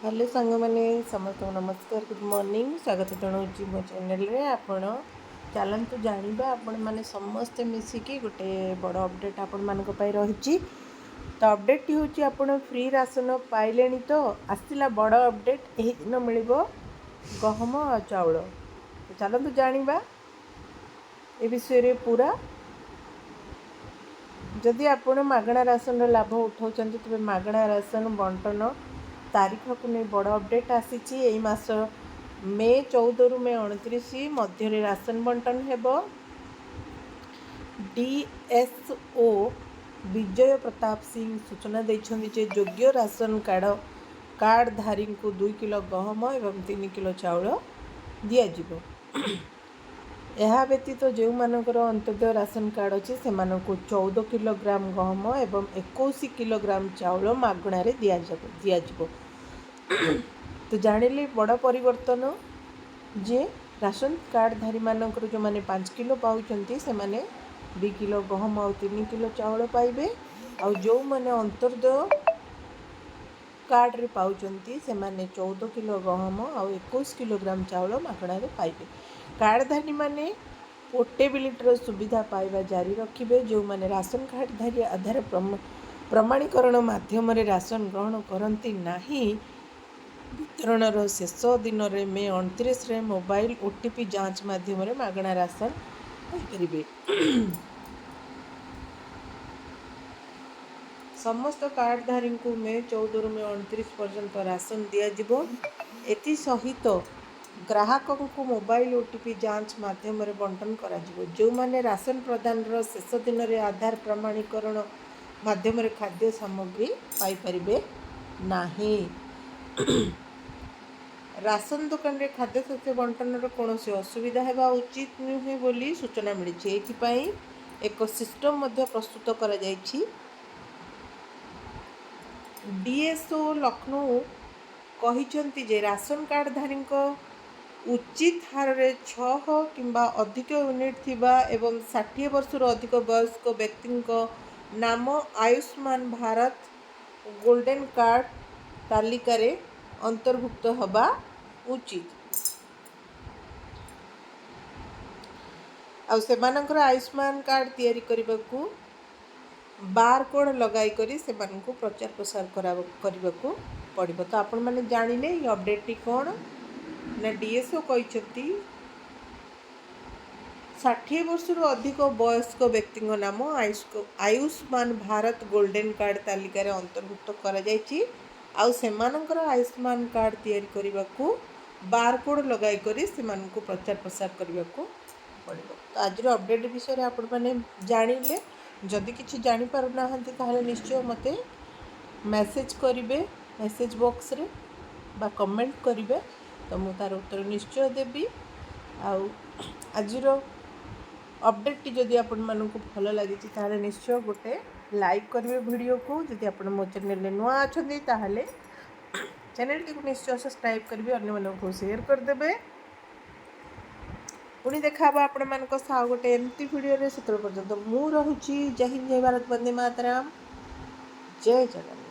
Hello सांग मैंने समस्त नमस्कार गुड मॉर्निंग स्वागत जनाऊँ मो चैनल रे आपण चलतु जाना आपण मैंने समस्ते मिसिकी गोटे बड़ अपडेट आपण मान रही। तो अपडेट हूँ आपण फ्री राशन पाइले तो आसला बड़ अपडेट यही दिन मिल गहम आ चाउल। तो चलतु जाना ए विषय पूरा जदि आपण मागणा राशन लाभ उठाऊँ तेज मागणा राशन बंटन तारीख को नहीं बड़ अपडेट आसी मास मे 14 रु मे 29 मध्य राशन बंटन हेब। डीएसओ विजय प्रताप सिंह सूचना देते योग्य राशन कार्डधारी को 2 किलो गहम एवं 3 किलो चाउल दिज्व। यह व्यतीत जो मानकर अंत्योदय राशन कार्ड अच्छे से 14 किलोग्राम गहम एवं 21 किलोग्राम चाउल मागणार दिज्व। तो जानिले बड़ परिवर्तन जे राशन कार्डधारी मानकर जो मैंने 5 किलो पाँच से मैंने 2 किलो गहम और 3 किलो चाउल पाइबे। और जो मैंने अंत्योदय कार्ड रे पाउचंती से मैंने 14 किलो गहम और 21 किलोग्राम चाउल मागणार पाइबे। कार्डधारी माने पोर्टेबिलिटी सुविधा पाइबा जारी रखिबे। जो मैंने राशन कार्डधारी आधार प्रमाणीकरण माध्यम राशन ग्रहण करती नहीं वितरणर शेष दिन में मे 29 मोबाइल ओटीपी जांच माध्यम मागणा राशन पाइपर। समस्त कार्डधारी को मे 14 रु मे 29 पर्यंत राशन दिज्व। एसहित ग्राहक को मोबाइल ओटीपी जांच माध्यम बंटन करा जो माने राशन प्रदान शेष दिन में आधार प्रमाणीकरण माध्यम खाद्य सामग्री पाइपर नहीं। राशन दुकान रे खाद्य शस्य बंटन कौन असुविधा होगा उचित नुहे बोली सूचना मिली। एक सिस्टम प्रस्तुत करा जायछि। डीएसओ लखनऊ कहिचंती जे राशन कार्डधारी उचित हार रे 6 किंबा अधिक यूनिट थिबा एवं 60 वर्ष अधिक वयस्क व्यक्ति नाम आयुष्मान भारत गोल्डन कार्ड तालिका रे अंतर्भुक्त हवा उचित। आ सेमानकर आयुष्मान कार्ड तैयारी करने को बार कोड लगाई करी से प्रचार प्रसार करने को पड़ो। तो आपण मैंने जानिले ये अपडेट टी कौन ना डीएसओ कहते 60 वर्ष अधिक वयस्क व्यक्ति नाम आयुष्मान भारत गोल्डन कार्ड तालिका रे अंतर्भुक्त करा जायछि। आउ सेमानकर आयुष्मान कार्ड तैयारी करने को बार कोड लगाई करी से प्रचार प्रसार करने को पड़ो। तो आज अपडेट विषय आपण मैंने जानिले जदि किसी जानीपार ना ताहले निश्चय मते मैसेज करेंगे मैसेज बॉक्स रे बा कमेंट करेंगे। तो मुझे तार उत्तर निश्चय देवी। आज अपडेट जदि आपण मानक भल लगी ताहले निश्चय गोटे लाइक करेंगे वीडियो को। जदि आपण मो चैनल नुआ अच्छा ताहले चैनल टी निश्चय सब्सक्राइब करेंगे अन्य मानक शेयर करदे। पुणी देखा आपण मान गोटे एमती वीडियो से पर्यटन मुझे जय हिंद जय भारत वंदे मातरम जय जगन्नाथ।